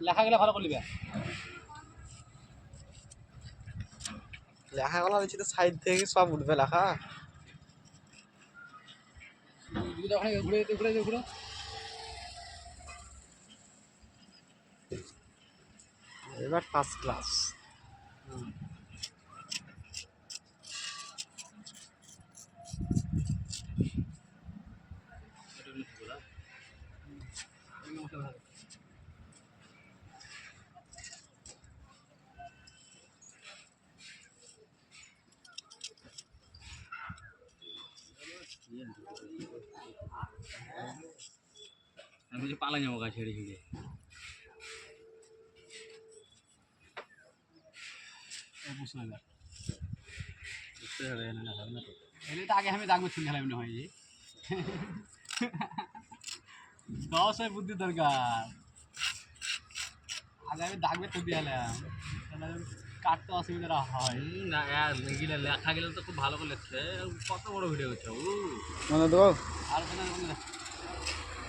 লেখাগুলো ভালো করে লিবে। লেখাগুলো দিচ্ছি তো সাইড থেকে সব উঠবে লেখা। ঘুরে এবার ফার্স্ট ক্লাস। আমি যে পালা যাবো গাছ ছেড়ে ছেড়ে আগে আমি দাগবো ছুটি খেলাম না হয় যে দশ হয় বুদ্ধি দরকার আগে আমি দাগবে তো দিয়ালাম কাটতে অসুবিধা হয় না গেলে লেখা গেলে তো খুব ভালো করে লিখছে কত বড় ভিডিও হচ্ছে মানে দেবো আর